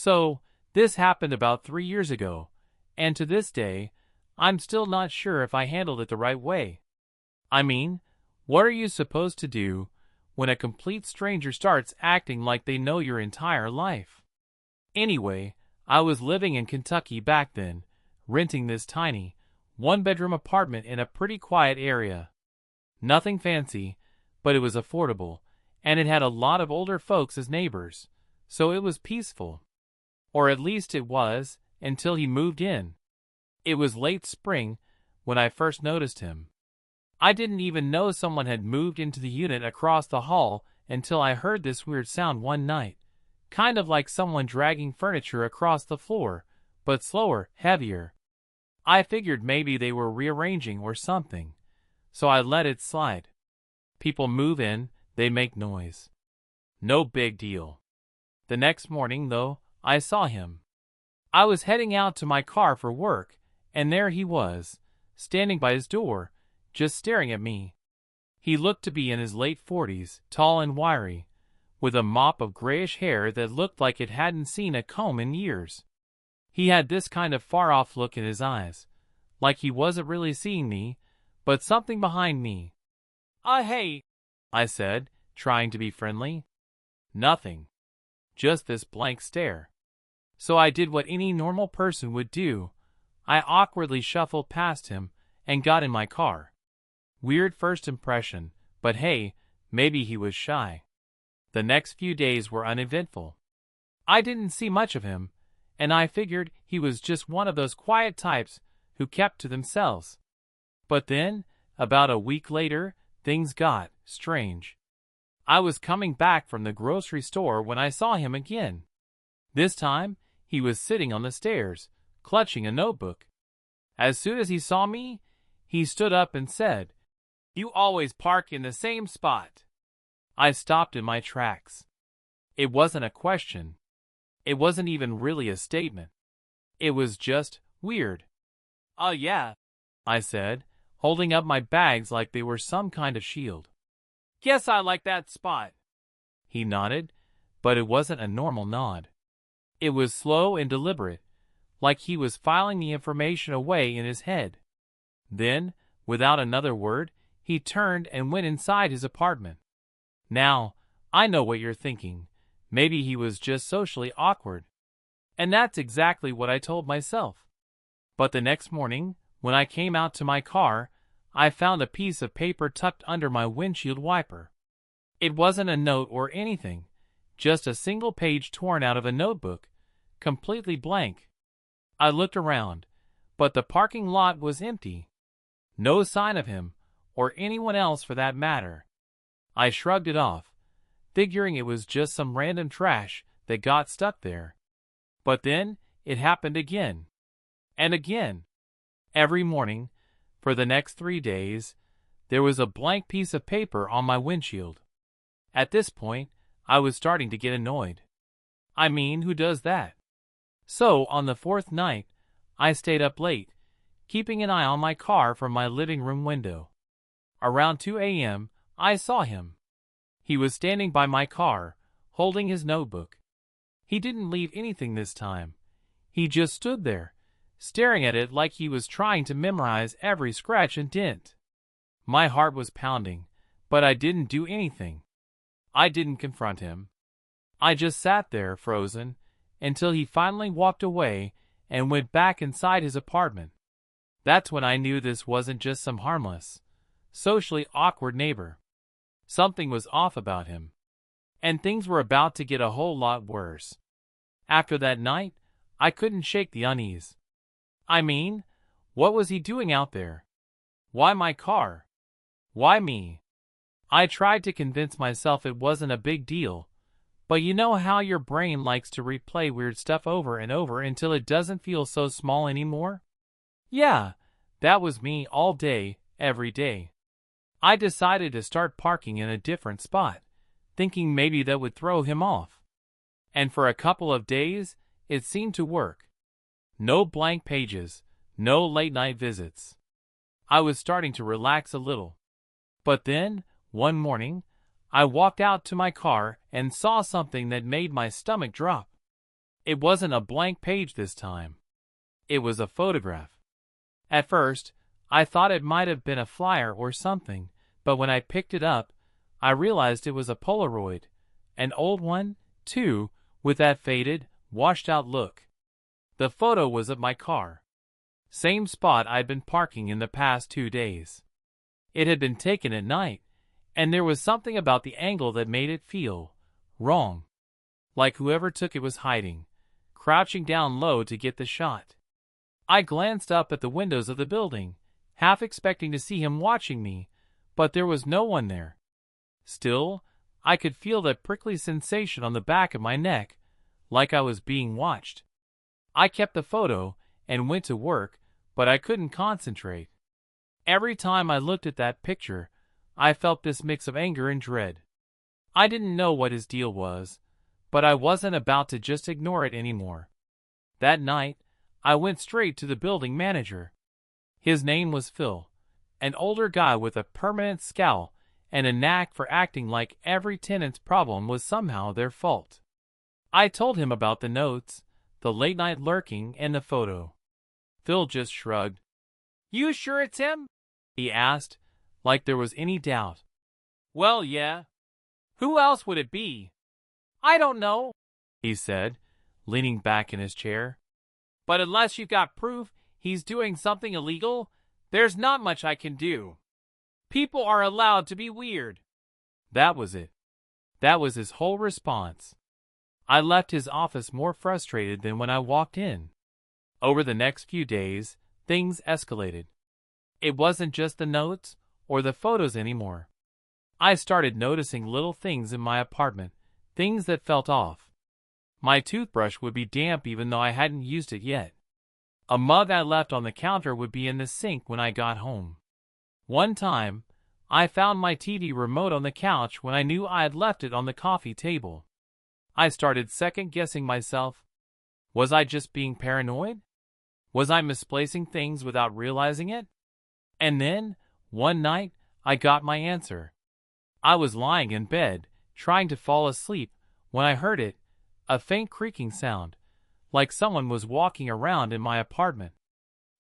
So, this happened about 3 years ago, and to this day, I'm still not sure if I handled it the right way. I mean, what are you supposed to do when a complete stranger starts acting like they know your entire life? Anyway, I was living in Kentucky back then, renting this tiny, one-bedroom apartment in a pretty quiet area. Nothing fancy, but it was affordable, and it had a lot of older folks as neighbors, so it was peaceful. Or at least it was, until he moved in. It was late spring when I first noticed him. I didn't even know someone had moved into the unit across the hall until I heard this weird sound one night, kind of like someone dragging furniture across the floor, but slower, heavier. I figured maybe they were rearranging or something, so I let it slide. People move in, they make noise. No big deal. The next morning, though, I saw him. I was heading out to my car for work, and there he was, standing by his door, just staring at me. He looked to be in his late 40s, tall and wiry, with a mop of grayish hair that looked like it hadn't seen a comb in years. He had this kind of far-off look in his eyes, like he wasn't really seeing me, but something behind me. Hey," I said, trying to be friendly. Nothing. Just this blank stare. So I did what any normal person would do. I awkwardly shuffled past him and got in my car. Weird first impression, but hey, maybe he was shy. The next few days were uneventful. I didn't see much of him, and I figured he was just one of those quiet types who kept to themselves. But then, about a week later, things got strange. I was coming back from the grocery store when I saw him again. This time, he was sitting on the stairs, clutching a notebook. As soon as he saw me, he stood up and said, "You always park in the same spot." I stopped in my tracks. It wasn't a question. It wasn't even really a statement. It was just weird. Yeah," I said, holding up my bags like they were some kind of shield. "Guess I like that spot." He nodded, but it wasn't a normal nod. It was slow and deliberate, like he was filing the information away in his head. Then, without another word, he turned and went inside his apartment. Now, I know what you're thinking. Maybe he was just socially awkward. And that's exactly what I told myself. But the next morning, when I came out to my car, I found a piece of paper tucked under my windshield wiper. It wasn't a note or anything, just a single page torn out of a notebook, completely blank. I looked around, but the parking lot was empty. No sign of him, or anyone else for that matter. I shrugged it off, figuring it was just some random trash that got stuck there. But then, it happened again. And again. Every morning, for the next 3 days, there was a blank piece of paper on my windshield. At this point, I was starting to get annoyed. I mean, who does that? So, on the 4th night, I stayed up late, keeping an eye on my car from my living room window. Around 2 a.m., I saw him. He was standing by my car, holding his notebook. He didn't leave anything this time. He just stood there, staring at it like he was trying to memorize every scratch and dent. My heart was pounding, but I didn't do anything. I didn't confront him. I just sat there, frozen, until he finally walked away and went back inside his apartment. That's when I knew this wasn't just some harmless, socially awkward neighbor. Something was off about him. And things were about to get a whole lot worse. After that night, I couldn't shake the unease. I mean, what was he doing out there? Why my car? Why me? I tried to convince myself it wasn't a big deal, but you know how your brain likes to replay weird stuff over and over until it doesn't feel so small anymore? Yeah, that was me all day, every day. I decided to start parking in a different spot, thinking maybe that would throw him off. And for a couple of days, it seemed to work. No blank pages, no late-night visits. I was starting to relax a little. But then, one morning, I walked out to my car and saw something that made my stomach drop. It wasn't a blank page this time. It was a photograph. At first, I thought it might have been a flyer or something, but when I picked it up, I realized it was a Polaroid. An old one, too, with that faded, washed-out look. The photo was of my car. Same spot I'd been parking in the past 2 days. It had been taken at night, and there was something about the angle that made it feel wrong. Like whoever took it was hiding, crouching down low to get the shot. I glanced up at the windows of the building, half expecting to see him watching me, but there was no one there. Still, I could feel that prickly sensation on the back of my neck, like I was being watched. I kept the photo and went to work, but I couldn't concentrate. Every time I looked at that picture, I felt this mix of anger and dread. I didn't know what his deal was, but I wasn't about to just ignore it anymore. That night, I went straight to the building manager. His name was Phil, an older guy with a permanent scowl and a knack for acting like every tenant's problem was somehow their fault. I told him about the notes, the late-night lurking, and the photo. Phil just shrugged. "You sure it's him?" he asked, like there was any doubt. "Well, yeah. Who else would it be?" "I don't know," he said, leaning back in his chair. "But unless you've got proof he's doing something illegal, there's not much I can do. People are allowed to be weird." That was it. That was his whole response. I left his office more frustrated than when I walked in. Over the next few days, things escalated. It wasn't just the notes or the photos anymore. I started noticing little things in my apartment, things that felt off. My toothbrush would be damp even though I hadn't used it yet. A mug I left on the counter would be in the sink when I got home. One time, I found my TV remote on the couch when I knew I had left it on the coffee table. I started second-guessing myself. Was I just being paranoid? Was I misplacing things without realizing it? And then, one night, I got my answer. I was lying in bed, trying to fall asleep, when I heard it, a faint creaking sound, like someone was walking around in my apartment.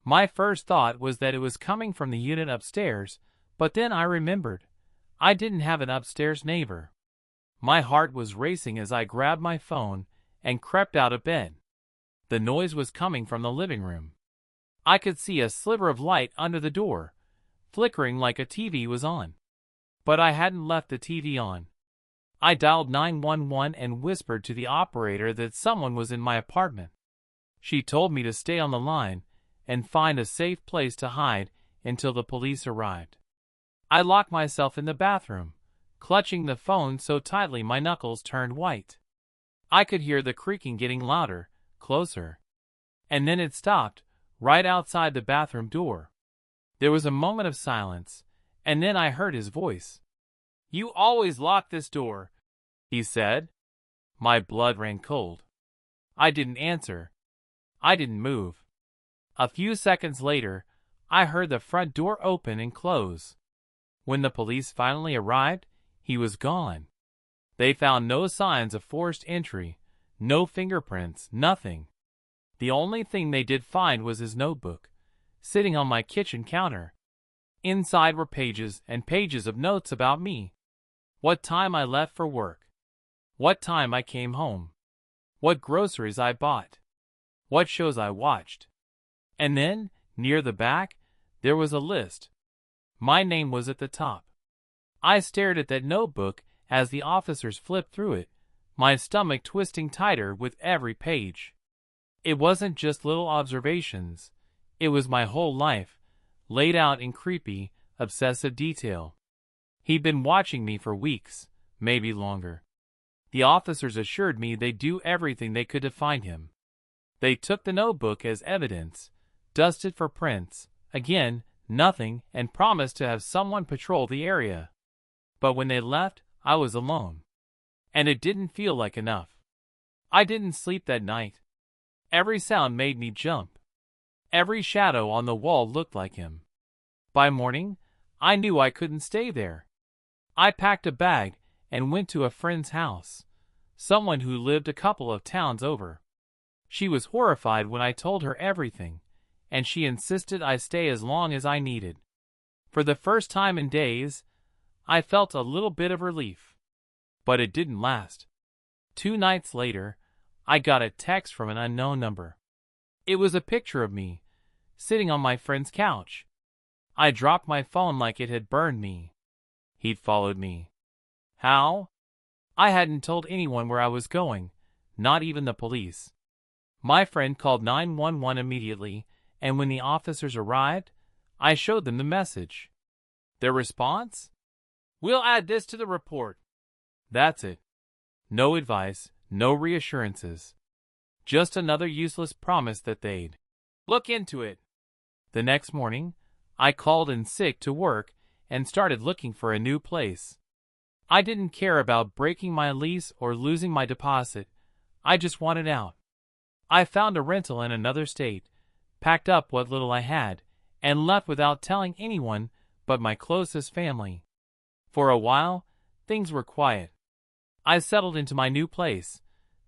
My first thought was that it was coming from the unit upstairs, but then I remembered. I didn't have an upstairs neighbor. My heart was racing as I grabbed my phone and crept out of bed. The noise was coming from the living room. I could see a sliver of light under the door, flickering like a TV was on. But I hadn't left the TV on. I dialed 911 and whispered to the operator that someone was in my apartment. She told me to stay on the line and find a safe place to hide until the police arrived. I locked myself in the bathroom, clutching the phone so tightly my knuckles turned white. I could hear the creaking getting louder, closer. And then it stopped, right outside the bathroom door. There was a moment of silence, and then I heard his voice. "You always lock this door," he said. My blood ran cold. I didn't answer. I didn't move. A few seconds later, I heard the front door open and close. When the police finally arrived, he was gone. They found no signs of forced entry, no fingerprints, nothing. The only thing they did find was his notebook, sitting on my kitchen counter. Inside were pages and pages of notes about me. What time I left for work. What time I came home. What groceries I bought. What shows I watched. And then, near the back, there was a list. My name was at the top. I stared at that notebook as the officers flipped through it, my stomach twisting tighter with every page. It wasn't just little observations. It was my whole life, laid out in creepy, obsessive detail. He'd been watching me for weeks, maybe longer. The officers assured me they'd do everything they could to find him. They took the notebook as evidence, dusted for prints, again, nothing, and promised to have someone patrol the area. But when they left, I was alone. And it didn't feel like enough. I didn't sleep that night. Every sound made me jump. Every shadow on the wall looked like him. By morning, I knew I couldn't stay there. I packed a bag and went to a friend's house, someone who lived a couple of towns over. She was horrified when I told her everything, and she insisted I stay as long as I needed. For the first time in days, I felt a little bit of relief. But it didn't last. 2 nights later, I got a text from an unknown number. It was a picture of me, sitting on my friend's couch. I dropped my phone like it had burned me. He'd followed me. How? I hadn't told anyone where I was going, not even the police. My friend called 911 immediately, and when the officers arrived, I showed them the message. Their response? "We'll add this to the report." That's it. No advice, no reassurances. Just another useless promise that they'd look into it. The next morning, I called in sick to work and started looking for a new place. I didn't care about breaking my lease or losing my deposit. I just wanted out. I found a rental in another state, packed up what little I had, and left without telling anyone but my closest family. For a while, things were quiet. I settled into my new place,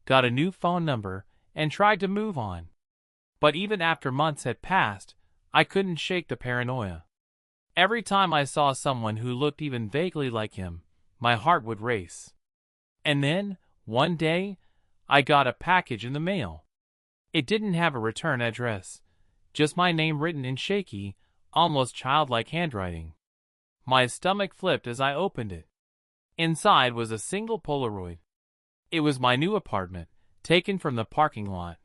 got a new phone number, and tried to move on. But even after months had passed, I couldn't shake the paranoia. Every time I saw someone who looked even vaguely like him, my heart would race. And then, one day, I got a package in the mail. It didn't have a return address, just my name written in shaky, almost childlike handwriting. My stomach flipped as I opened it. Inside was a single Polaroid. It was my new apartment, taken from the parking lot.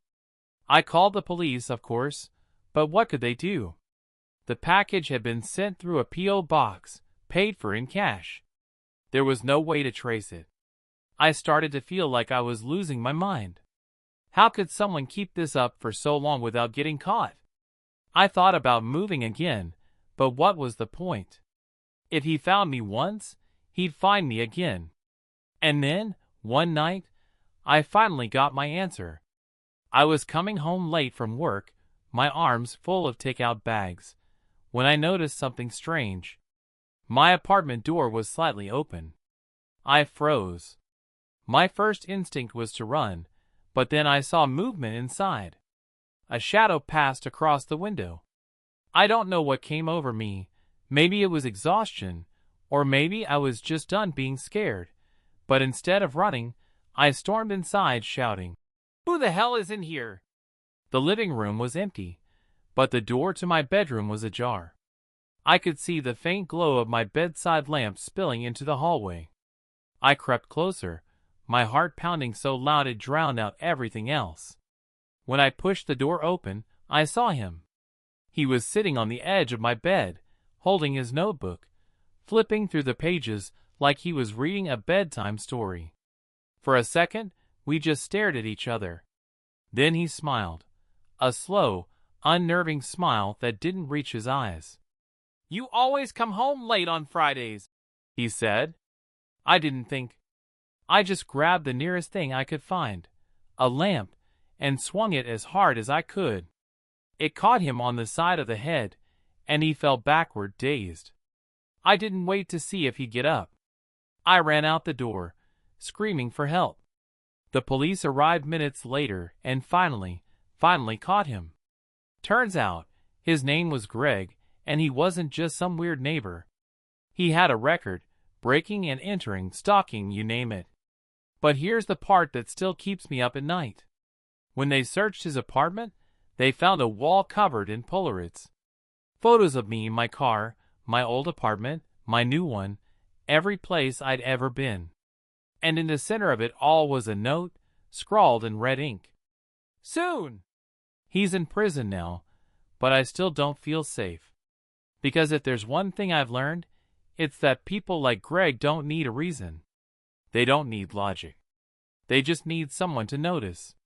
I called the police, of course, but what could they do? The package had been sent through a P.O. box, paid for in cash. There was no way to trace it. I started to feel like I was losing my mind. How could someone keep this up for so long without getting caught? I thought about moving again, but what was the point? If he found me once, he'd find me again. And then, one night, I finally got my answer. I was coming home late from work, my arms full of takeout bags, when I noticed something strange. My apartment door was slightly open. I froze. My first instinct was to run, but then I saw movement inside. A shadow passed across the window. I don't know what came over me. Maybe it was exhaustion, or maybe I was just done being scared. But instead of running, I stormed inside shouting, "Who the hell is in here?" The living room was empty, but the door to my bedroom was ajar. I could see the faint glow of my bedside lamp spilling into the hallway. I crept closer, my heart pounding so loud it drowned out everything else. When I pushed the door open, I saw him. He was sitting on the edge of my bed, holding his notebook, flipping through the pages like he was reading a bedtime story. For a second, we just stared at each other. Then he smiled, a slow, unnerving smile that didn't reach his eyes. "You always come home late on Fridays," he said. I didn't think. I just grabbed the nearest thing I could find, a lamp, and swung it as hard as I could. It caught him on the side of the head, and he fell backward, dazed. I didn't wait to see if he'd get up. I ran out the door, screaming for help. The police arrived minutes later and finally caught him. Turns out, his name was Greg, and he wasn't just some weird neighbor. He had a record, breaking and entering, stalking, you name it. But here's the part that still keeps me up at night. When they searched his apartment, they found a wall covered in Polaroids. Photos of me, my car, my old apartment, my new one, every place I'd ever been. And in the center of it all was a note, scrawled in red ink. "Soon!" He's in prison now, but I still don't feel safe. Because if there's one thing I've learned, it's that people like Greg don't need a reason. They don't need logic. They just need someone to notice.